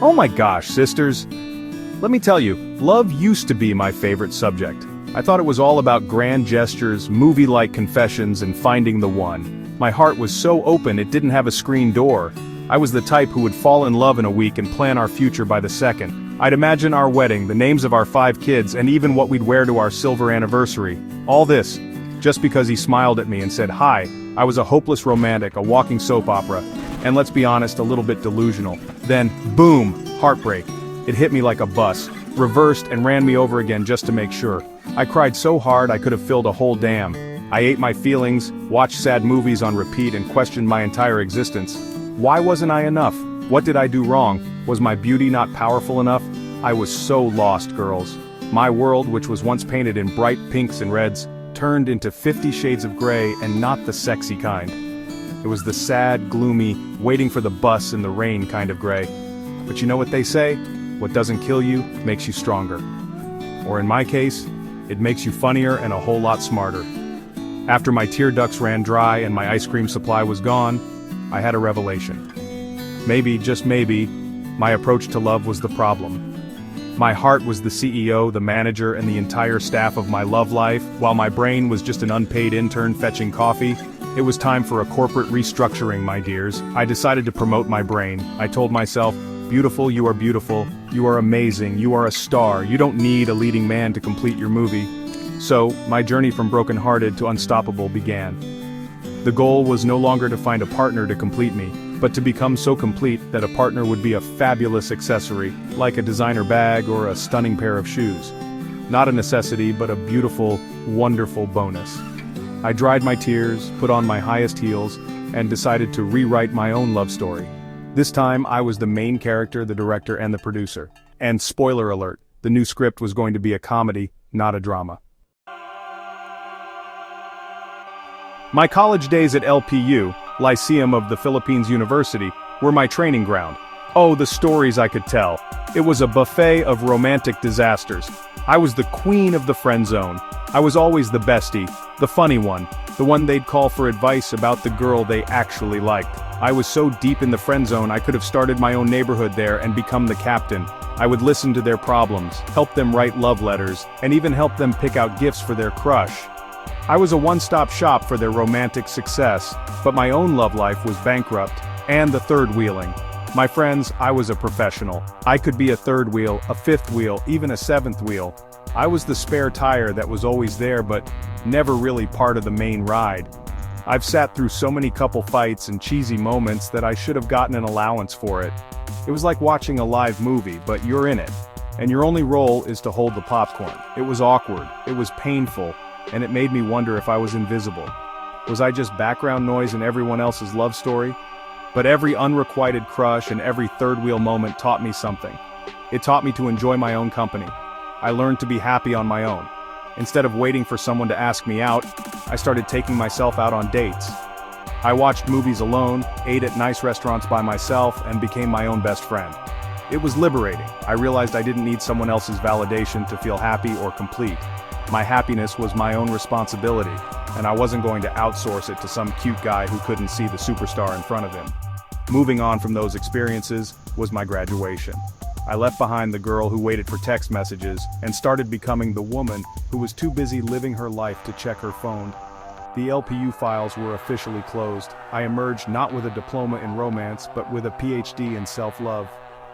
Oh my gosh, sisters. Let me tell you, love used to be my favorite subject. I thought it was all about grand gestures, movie-like confessions, and finding the one. My heart was so open it didn't have a screen door. I was the type who would fall in love in a week and plan our future by the second. I'd imagine our wedding, the names of our 5 kids, and even what we'd wear to our silver anniversary. All this, just because he smiled at me and said hi. I was a hopeless romantic, a walking soap opera, and let's be honest, a little bit delusional. Then, boom, heartbreak. It hit me like a bus, reversed and ran me over again just to make sure. I cried so hard I could have filled a whole dam. I ate my feelings, watched sad movies on repeat and questioned my entire existence. Why wasn't I enough? What did I do wrong? Was my beauty not powerful enough? I was so lost, girls. My world, which was once painted in bright pinks and reds, turned into 50 shades of gray, and not the sexy kind. It was the sad, gloomy, waiting for the bus in the rain kind of gray. But you know what they say? What doesn't kill you makes you stronger. Or in my case, it makes you funnier and a whole lot smarter. After my tear ducts ran dry and my ice cream supply was gone, I had a revelation. Maybe, just maybe, my approach to love was the problem. My heart was the CEO, the manager, and the entire staff of my love life, while my brain was just an unpaid intern fetching coffee. It was time for a corporate restructuring, my dears. I decided to promote my brain. I told myself, beautiful, you are amazing, you are a star, you don't need a leading man to complete your movie. So, my journey from broken-hearted to unstoppable began. The goal was no longer to find a partner to complete me, but to become so complete that a partner would be a fabulous accessory, like a designer bag or a stunning pair of shoes. Not a necessity, but a beautiful, wonderful bonus. I dried my tears, put on my highest heels, and decided to rewrite my own love story. This time, I was the main character, the director, and the producer. And spoiler alert, the new script was going to be a comedy, not a drama. My college days at LPU, Lyceum of the Philippines University, were my training ground. Oh, the stories I could tell. It was a buffet of romantic disasters. I was the queen of the friend zone. I was always the bestie, the funny one, the one they'd call for advice about the girl they actually liked. I was so deep in the friend zone I could have started my own neighborhood there and become the captain. I would listen to their problems, help them write love letters, and even help them pick out gifts for their crush. I was a one-stop shop for their romantic success, but my own love life was bankrupt, and the third wheeling. My friends, I was a professional. I could be a third wheel, a fifth wheel, even a seventh wheel. I was the spare tire that was always there but never really part of the main ride. I've sat through so many couple fights and cheesy moments that I should have gotten an allowance for it. It was like watching a live movie, but you're in it, and your only role is to hold the popcorn. It was awkward, it was painful, and it made me wonder if I was invisible. Was I just background noise in everyone else's love story? But every unrequited crush and every third wheel moment taught me something. It taught me to enjoy my own company. I learned to be happy on my own. Instead of waiting for someone to ask me out, I started taking myself out on dates. I watched movies alone, ate at nice restaurants by myself, and became my own best friend. It was liberating. I realized I didn't need someone else's validation to feel happy or complete. My happiness was my own responsibility, and I wasn't going to outsource it to some cute guy who couldn't see the superstar in front of him. Moving on from those experiences was my graduation. I left behind the girl who waited for text messages and started becoming the woman who was too busy living her life to check her phone. The LPU files were officially closed. I emerged not with a diploma in romance, but with a PhD in self-love.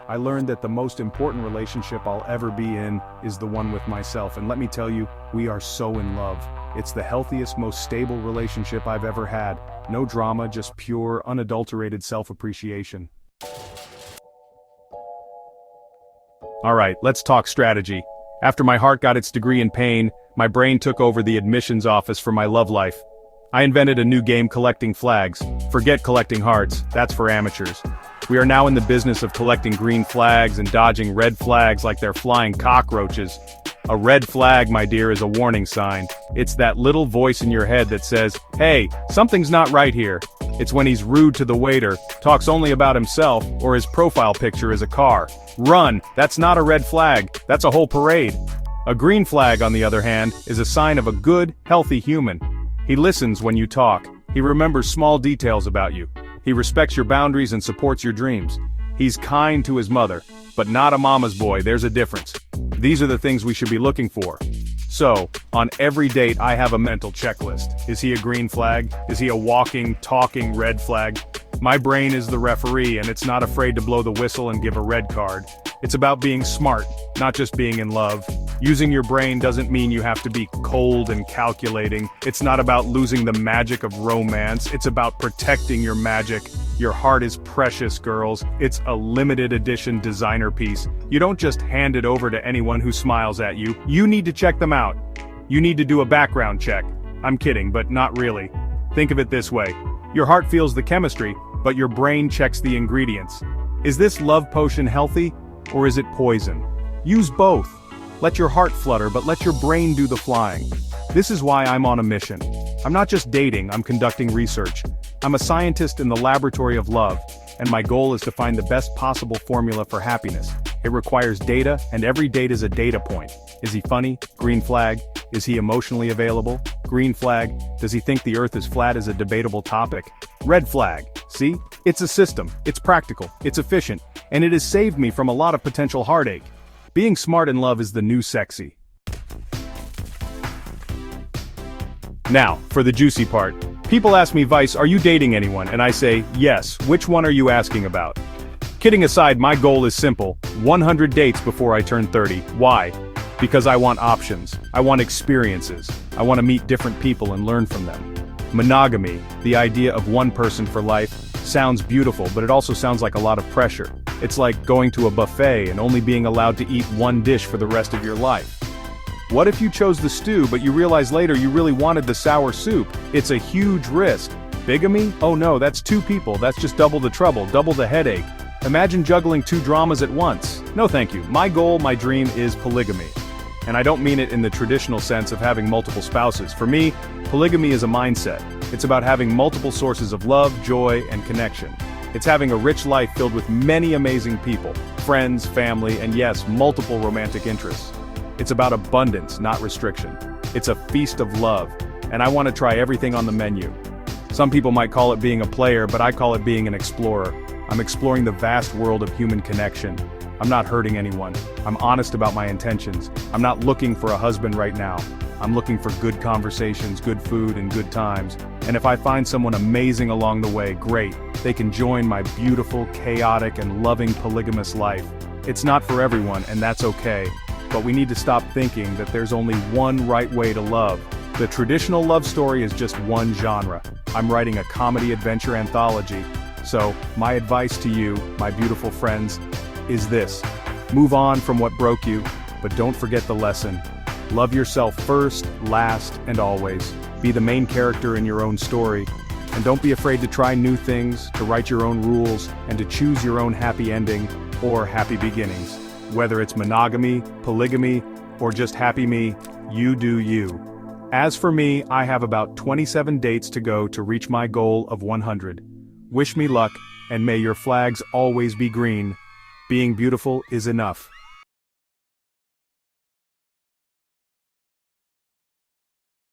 I learned that the most important relationship I'll ever be in is the one with myself, and let me tell you, we are so in love. It's the healthiest, most stable relationship I've ever had. No drama, just pure, unadulterated self-appreciation. Alright, let's talk strategy. After my heart got its degree in pain, my brain took over the admissions office for my love life. I invented a new game, collecting flags. Forget collecting hearts, that's for amateurs. We are now in the business of collecting green flags and dodging red flags like they're flying cockroaches. A red flag, my dear, is a warning sign. It's that little voice in your head that says, hey, something's not right here. It's when he's rude to the waiter, talks only about himself, or his profile picture is a car. Run, that's not a red flag, that's a whole parade. A green flag, on the other hand, is a sign of a good, healthy human. He listens when you talk. He remembers small details about you. He respects your boundaries and supports your dreams. He's kind to his mother, but not a mama's boy, there's a difference. These are the things we should be looking for. So, on every date I have a mental checklist. Is he a green flag? Is he a walking, talking red flag? My brain is the referee, and it's not afraid to blow the whistle and give a red card. It's about being smart, not just being in love. Using your brain doesn't mean you have to be cold and calculating. It's not about losing the magic of romance. It's about protecting your magic. Your heart is precious, girls. It's a limited edition designer piece. You don't just hand it over to anyone who smiles at you. You need to check them out. You need to do a background check. I'm kidding, but not really. Think of it this way. Your heart feels the chemistry, but your brain checks the ingredients. Is this love potion healthy, or is it poison? Use both. Let your heart flutter, but let your brain do the flying. This is why I'm on a mission. I'm not just dating, I'm conducting research. I'm a scientist in the laboratory of love, and my goal is to find the best possible formula for happiness. It requires data, and every date is a data point. Is he funny? Green flag. Is he emotionally available? Green flag. Does he think the earth is flat is a debatable topic? Red flag. See? It's a system, it's practical, it's efficient, and it has saved me from a lot of potential heartache. Being smart in love is the new sexy. Now, for the juicy part. People ask me, Vice, are you dating anyone? And I say, yes, which one are you asking about? Kidding aside, my goal is simple, 100 dates before I turn 30. Why? Because I want options. I want experiences. I want to meet different people and learn from them. Monogamy, the idea of one person for life, sounds beautiful, but it also sounds like a lot of pressure. It's like going to a buffet and only being allowed to eat one dish for the rest of your life. What if you chose the stew, but you realize later you really wanted the sour soup? It's a huge risk. Bigamy? Oh no, that's two people, that's just double the trouble, double the headache. Imagine juggling two dramas at once. No thank you, my goal, my dream is polygamy. And I don't mean it in the traditional sense of having multiple spouses. For me, polygamy is a mindset. It's about having multiple sources of love, joy, and connection. It's having a rich life filled with many amazing people, friends, family, and yes, multiple romantic interests. It's about abundance, not restriction. It's a feast of love, and I want to try everything on the menu. Some people might call it being a player, but I call it being an explorer. I'm exploring the vast world of human connection. I'm not hurting anyone. I'm honest about my intentions. I'm not looking for a husband right now. I'm looking for good conversations, good food, and good times. And if I find someone amazing along the way, great. They can join my beautiful, chaotic, and loving polygamous life. It's not for everyone, and that's okay. But we need to stop thinking that there's only one right way to love. The traditional love story is just one genre. I'm writing a comedy adventure anthology. So, my advice to you, my beautiful friends, is this. Move on from what broke you, but don't forget the lesson. Love yourself first, last, and always. Be the main character in your own story. And don't be afraid to try new things, to write your own rules, and to choose your own happy ending, or happy beginnings. Whether it's monogamy, polygamy, or just happy me, you do you. As for me, I have about 27 dates to go to reach my goal of 100. Wish me luck, and may your flags always be green. Being beautiful is enough.